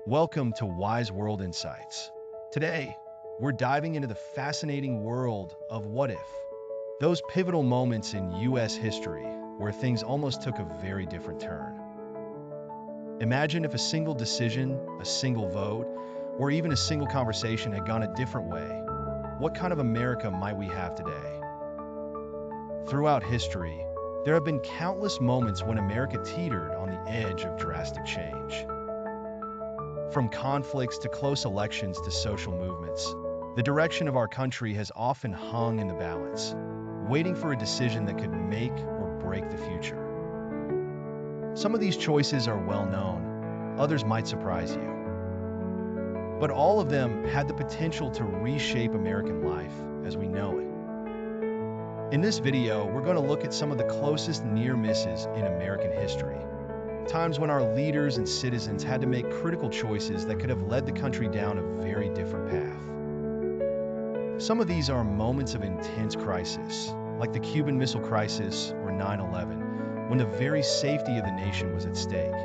Welcome to Wise World Insights. Today, we're diving into the fascinating world of what if. Those pivotal moments in U.S. history where things almost took a very different turn. Imagine if a single decision, a single vote, or even a single conversation had gone a different way. What kind of America might we have today? Throughout history, there have been countless moments when America teetered on the edge of drastic change. From conflicts to close elections to social movements, the direction of our country has often hung in the balance, waiting for a decision that could make or break the future. Some of these choices are well known, others might surprise you. But all of them had the potential to reshape American life as we know it. In this video, we're going to look at some of the closest near misses in American history. Times when our leaders and citizens had to make critical choices that could have led the country down a very different path. Some of these are moments of intense crisis, like the Cuban Missile Crisis or 9/11, when the very safety of the nation was at stake.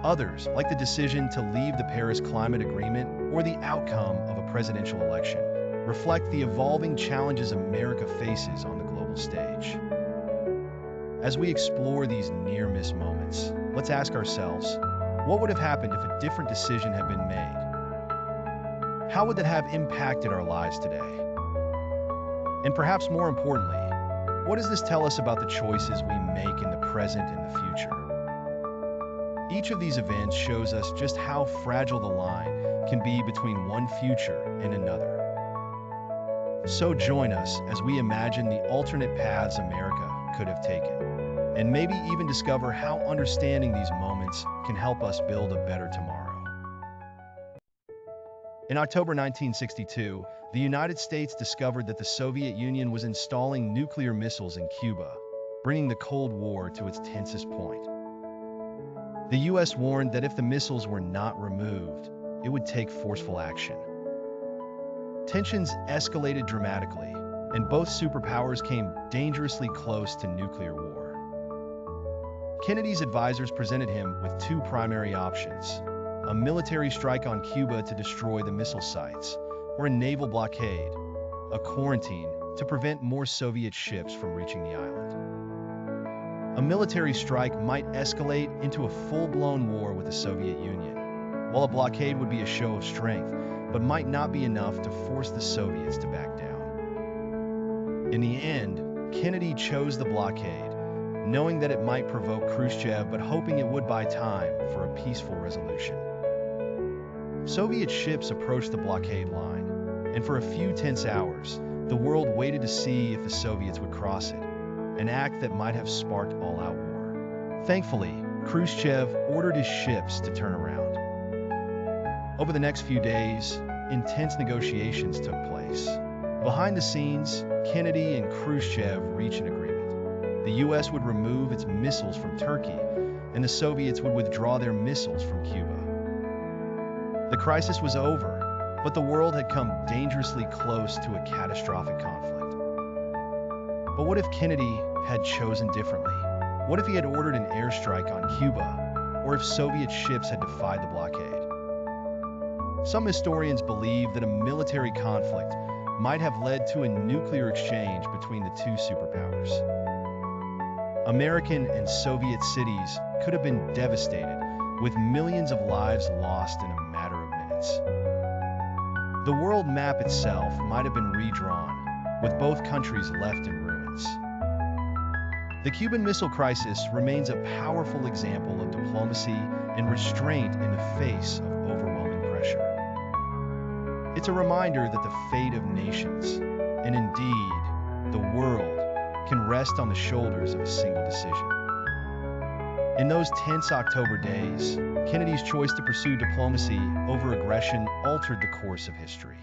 Others, like the decision to leave the Paris Climate Agreement or the outcome of a presidential election, reflect the evolving challenges America faces on the global stage. As we explore these near-miss moments, let's ask ourselves, what would have happened if a different decision had been made? How would that have impacted our lives today? And perhaps more importantly, what does this tell us about the choices we make in the present and the future? Each of these events shows us just how fragile the line can be between one future and another. So join us as we imagine the alternate paths America could have taken, and maybe even discover how understanding these moments can help us build a better tomorrow. In October 1962, the United States discovered that the Soviet Union was installing nuclear missiles in Cuba, bringing the Cold War to its tensest point. The U.S. warned that if the missiles were not removed, it would take forceful action. Tensions escalated dramatically, and both superpowers came dangerously close to nuclear war. Kennedy's advisors presented him with two primary options: a military strike on Cuba to destroy the missile sites, or a naval blockade, a quarantine to prevent more Soviet ships from reaching the island. A military strike might escalate into a full-blown war with the Soviet Union, while a blockade would be a show of strength, but might not be enough to force the Soviets to back down. In the end, Kennedy chose the blockade, knowing that it might provoke Khrushchev, but hoping it would buy time for a peaceful resolution. Soviet ships approached the blockade line, and for a few tense hours, the world waited to see if the Soviets would cross it, an act that might have sparked all-out war. Thankfully, Khrushchev ordered his ships to turn around. Over the next few days, intense negotiations took place. Behind the scenes, Kennedy and Khrushchev reached an agreement. The U.S. would remove its missiles from Turkey, and the Soviets would withdraw their missiles from Cuba. The crisis was over, but the world had come dangerously close to a catastrophic conflict. But what if Kennedy had chosen differently? What if he had ordered an airstrike on Cuba, or if Soviet ships had defied the blockade? Some historians believe that a military conflict might have led to a nuclear exchange between the two superpowers. American and Soviet cities could have been devastated, with millions of lives lost in a matter of minutes. The world map itself might have been redrawn, with both countries left in ruins. The Cuban Missile Crisis remains a powerful example of diplomacy and restraint in the face of overwhelming pressure. It's a reminder that the fate of nations, and indeed the world, can rest on the shoulders of a single decision. In those tense October days, Kennedy's choice to pursue diplomacy over aggression altered the course of history.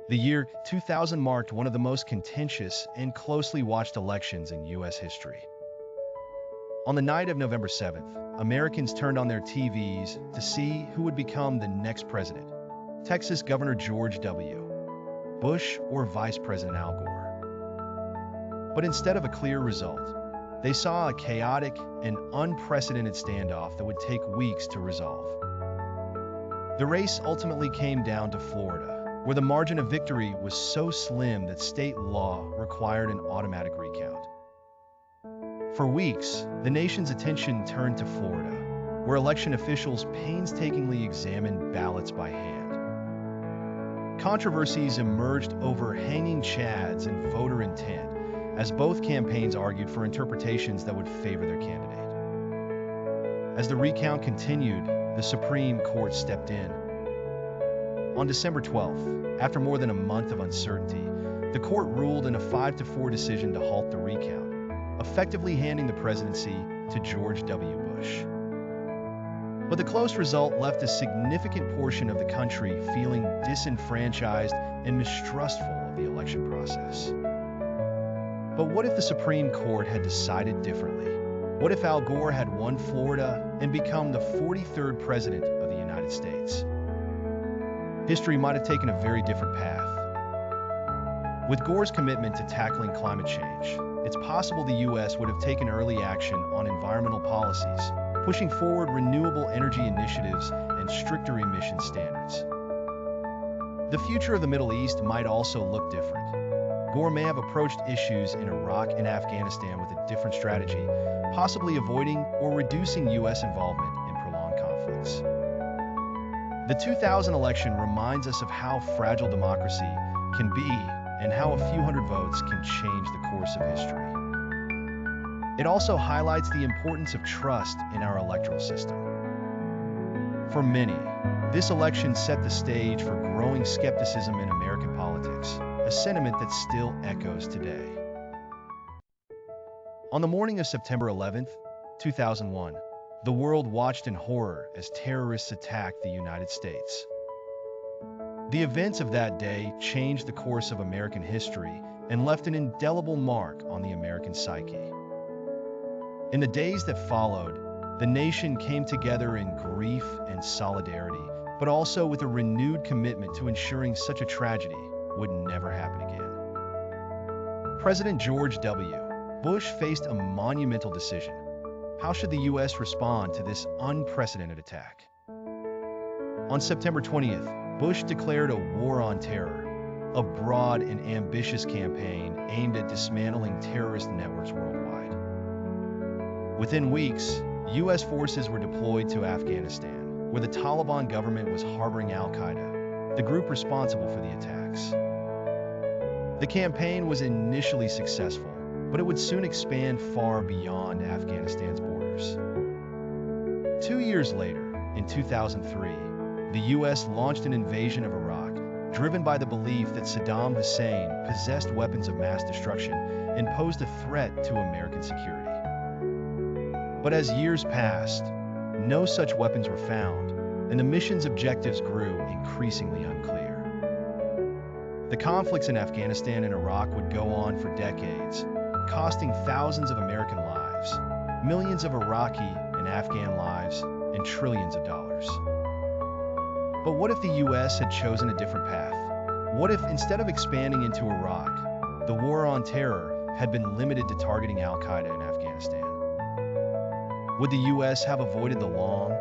The year 2000 marked one of the most contentious and closely watched elections in U.S. history. On the night of November 7th, Americans turned on their TVs to see who would become the next president: Texas Governor George W. Bush or Vice President Al Gore. But instead of a clear result, They saw a chaotic and unprecedented standoff that would take weeks to resolve. The race ultimately came down to Florida, where the margin of victory was so slim that state law required an automatic recount. For weeks, the nation's attention turned to Florida, where election officials painstakingly examined ballots by hand. Controversies emerged over hanging chads and voter intent, as both campaigns argued for interpretations that would favor their candidate. As the recount continued, the Supreme Court stepped in. On December 12th, after more than a month of uncertainty, the court ruled in a 5-4 decision to halt the recount, effectively handing the presidency to George W. Bush. But the close result left a significant portion of the country feeling disenfranchised and mistrustful of the election process. But what if the Supreme Court had decided differently? What if Al Gore had won Florida and become the 43rd president of the United States? History might have taken a very different path. With Gore's commitment to tackling climate change, it's possible the U.S. would have taken early action on environmental policies, pushing forward renewable energy initiatives and stricter emission standards. The future of the Middle East might also look different. Gore may have approached issues in Iraq and Afghanistan with a different strategy, possibly avoiding or reducing U.S. involvement in prolonged conflicts. The 2000 election reminds us of how fragile democracy can be and how a few hundred votes can change the course of history. It also highlights the importance of trust in our electoral system. For many, this election set the stage for growing skepticism in American politics, a sentiment that still echoes today. On the morning of September 11th, 2001, the world watched in horror as terrorists attacked the United States. The events of that day changed the course of American history and left an indelible mark on the American psyche. In the days that followed, the nation came together in grief and solidarity, but also with a renewed commitment to ensuring such a tragedy would never happen again. President George W. Bush faced a monumental decision. How should the U.S. respond to this unprecedented attack? On September 20th, Bush declared a war on terror, a broad and ambitious campaign aimed at dismantling terrorist networks worldwide. Within weeks, U.S. forces were deployed to Afghanistan, where the Taliban government was harboring al-Qaeda, the group responsible for the attacks. The campaign was initially successful, but it would soon expand far beyond Afghanistan's borders. 2 years later, in 2003, the U.S. launched an invasion of Iraq, driven by the belief that Saddam Hussein possessed weapons of mass destruction and posed a threat to American security. But as years passed, no such weapons were found, and the mission's objectives grew increasingly unclear. The conflicts in Afghanistan and Iraq would go on for decades, costing thousands of American lives, millions of Iraqi and Afghan lives, and trillions of dollars. But what if the U.S. had chosen a different path? What if, instead of expanding into Iraq, the war on terror had been limited to targeting al-Qaeda in Afghanistan? Would the U.S. have avoided the long,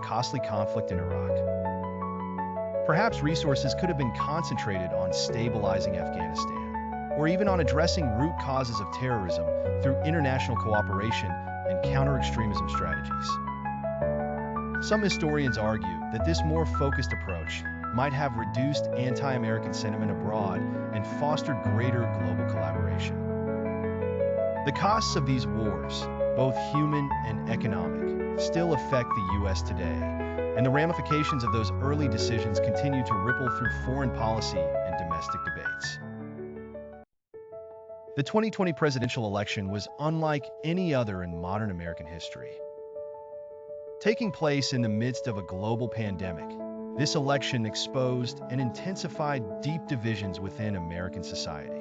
costly conflict in Iraq? Perhaps resources could have been concentrated on stabilizing Afghanistan, or even on addressing root causes of terrorism through international cooperation and counter-extremism strategies. Some historians argue that this more focused approach might have reduced anti-American sentiment abroad and fostered greater global collaboration. The costs of these wars, both human and economic, still affect the U.S. today, and the ramifications of those early decisions continue to ripple through foreign policy and domestic debates. The 2020 presidential election was unlike any other in modern American history. Taking place in the midst of a global pandemic, this election exposed and intensified deep divisions within American society.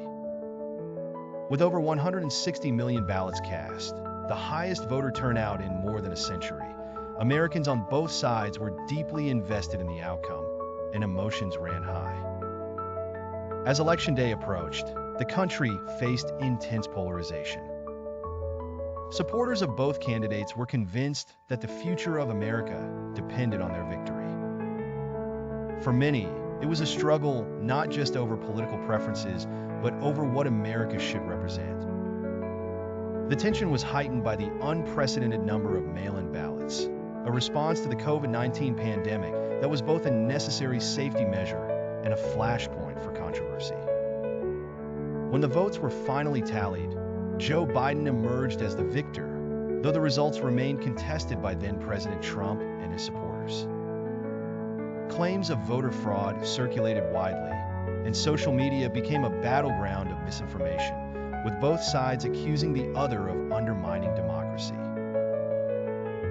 With over 160 million ballots cast, the highest voter turnout in more than a century, Americans on both sides were deeply invested in the outcome, and emotions ran high. As Election Day approached, the country faced intense polarization. Supporters of both candidates were convinced that the future of America depended on their victory. For many, it was a struggle not just over political preferences, but over what America should represent. The tension was heightened by the unprecedented number of mail-in ballots, a response to the COVID-19 pandemic that was both a necessary safety measure and a flashpoint for controversy. When the votes were finally tallied, Joe Biden emerged as the victor, though the results remained contested by then-President Trump and his supporters. Claims of voter fraud circulated widely, and social media became a battleground of misinformation, with both sides accusing the other of undermining democracy.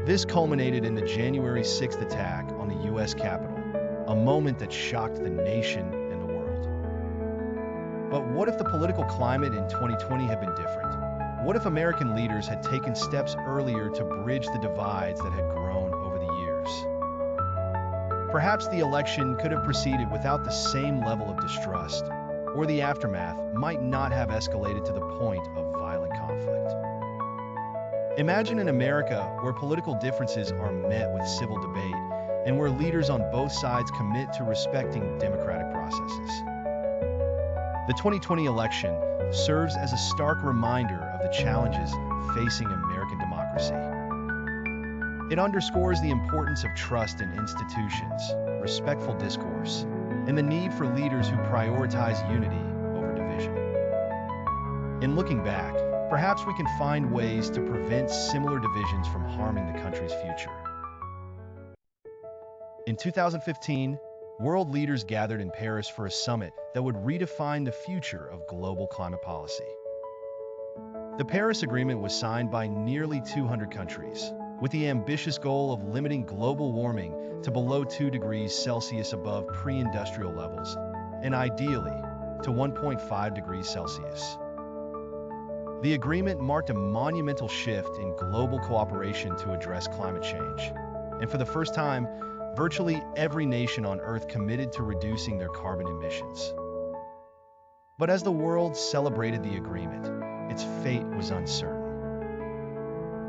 This culminated in the January 6th attack on the U.S. Capitol, a moment that shocked the nation and the world. But what if the political climate in 2020 had been different? What if American leaders had taken steps earlier to bridge the divides that had grown over the years? Perhaps the election could have proceeded without the same level of distrust, or the aftermath might not have escalated to the point of violent conflict. Imagine an America where political differences are met with civil debate and where leaders on both sides commit to respecting democratic processes. The 2020 election serves as a stark reminder of the challenges facing American democracy. It underscores the importance of trust in institutions, respectful discourse, and the need for leaders who prioritize unity over division. In looking back, perhaps we can find ways to prevent similar divisions from harming the country's future. In 2015, world leaders gathered in Paris for a summit that would redefine the future of global climate policy. The Paris Agreement was signed by nearly 200 countries, with the ambitious goal of limiting global warming to below 2 degrees Celsius above pre-industrial levels, and ideally, to 1.5 degrees Celsius. The agreement marked a monumental shift in global cooperation to address climate change, and for the first time, virtually every nation on Earth committed to reducing their carbon emissions. But as the world celebrated the agreement, its fate was uncertain.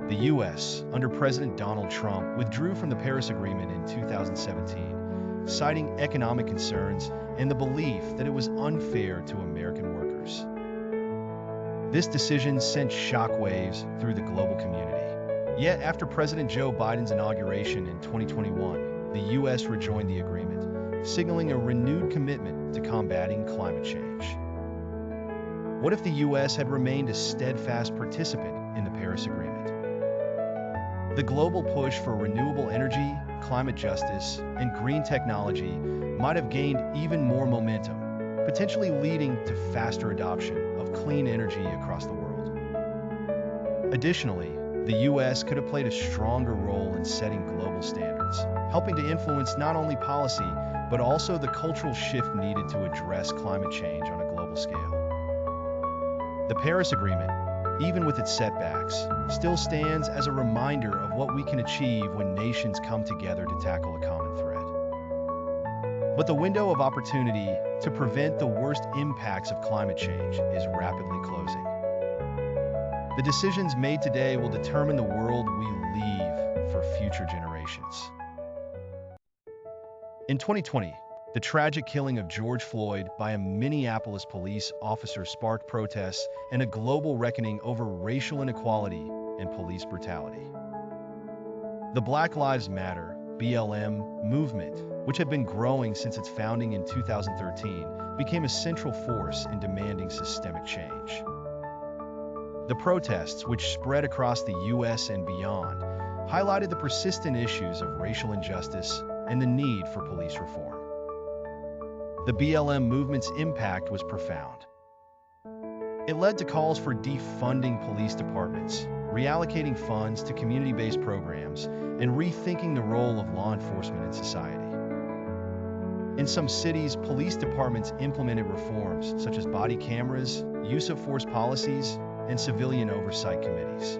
The U.S., under President Donald Trump, withdrew from the Paris Agreement in 2017, citing economic concerns and the belief that it was unfair to American workers. This decision sent shockwaves through the global community. Yet, after President Joe Biden's inauguration in 2021, the U.S. rejoined the agreement, signaling a renewed commitment to combating climate change. What if the U.S. had remained a steadfast participant in the Paris Agreement? The global push for renewable energy, climate justice, and green technology might have gained even more momentum, potentially leading to faster adoption of clean energy across the world. Additionally, the U.S. could have played a stronger role in setting global standards, helping to influence not only policy, but also the cultural shift needed to address climate change on a global scale. The Paris Agreement, even with its setbacks, still stands as a reminder of what we can achieve when nations come together to tackle a common threat. But the window of opportunity to prevent the worst impacts of climate change is rapidly closing. The decisions made today will determine the world we leave for future generations. In 2020, the tragic killing of George Floyd by a Minneapolis police officer sparked protests and a global reckoning over racial inequality and police brutality. The Black Lives Matter (BLM) movement, which had been growing since its founding in 2013, became a central force in demanding systemic change. The protests, which spread across the U.S. and beyond, highlighted the persistent issues of racial injustice and the need for police reform. The BLM movement's impact was profound. It led to calls for defunding police departments, reallocating funds to community-based programs, and rethinking the role of law enforcement in society. In some cities, police departments implemented reforms such as body cameras, use of force policies, and civilian oversight committees.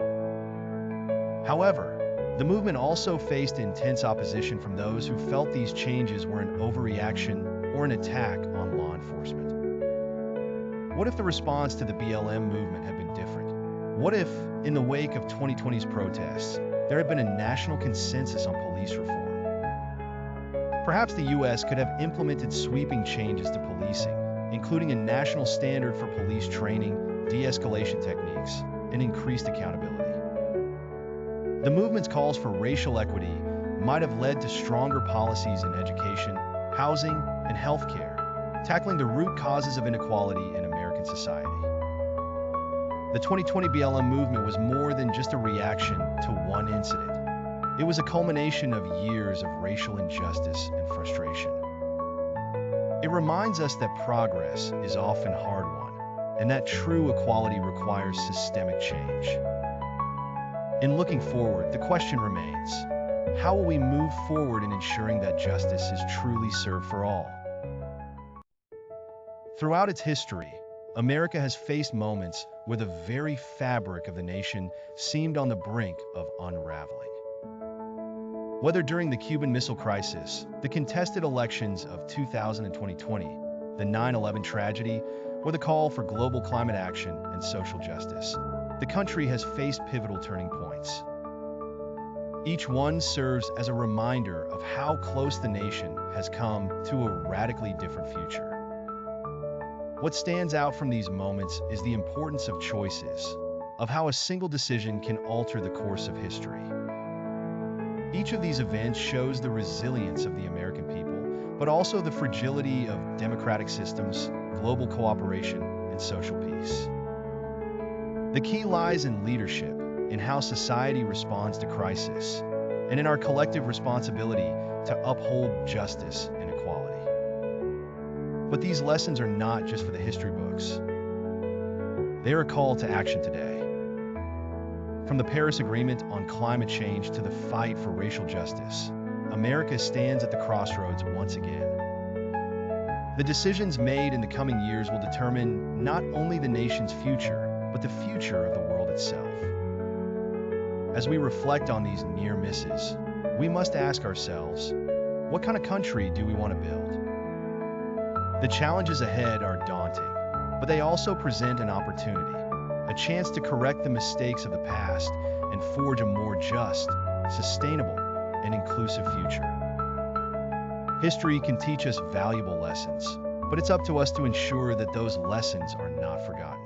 However, the movement also faced intense opposition from those who felt these changes were an overreaction or an attack on law enforcement. What if the response to the BLM movement had been different? What if, in the wake of 2020's protests, there had been a national consensus on police reform? Perhaps the US could have implemented sweeping changes to policing, including a national standard for police training, de-escalation techniques, and increased accountability. The movement's calls for racial equity might have led to stronger policies in education, housing, and healthcare, tackling the root causes of inequality in American society. The 2020 BLM movement was more than just a reaction to one incident. It was a culmination of years of racial injustice and frustration. It reminds us that progress is often hard-won, and that true equality requires systemic change. In looking forward, the question remains, how will we move forward in ensuring that justice is truly served for all? Throughout its history, America has faced moments where the very fabric of the nation seemed on the brink of unraveling. Whether during the Cuban Missile Crisis, the contested elections of 2000 and 2020, the 9/11 tragedy, or the call for global climate action and social justice, the country has faced pivotal turning points. Each one serves as a reminder of how close the nation has come to a radically different future. What stands out from these moments is the importance of choices, of how a single decision can alter the course of history. Each of these events shows the resilience of the American people, but also the fragility of democratic systems, global cooperation, and social peace. The key lies in leadership, in how society responds to crisis, and in our collective responsibility to uphold justice and equality. But these lessons are not just for the history books. They are a call to action today. From the Paris Agreement on climate change to the fight for racial justice, America stands at the crossroads once again. The decisions made in the coming years will determine not only the nation's future, but the future of the world itself. As we reflect on these near misses, we must ask ourselves, what kind of country do we want to build? The challenges ahead are daunting, but they also present an opportunity, a chance to correct the mistakes of the past and forge a more just, sustainable, and inclusive future. History can teach us valuable lessons, but it's up to us to ensure that those lessons are not forgotten.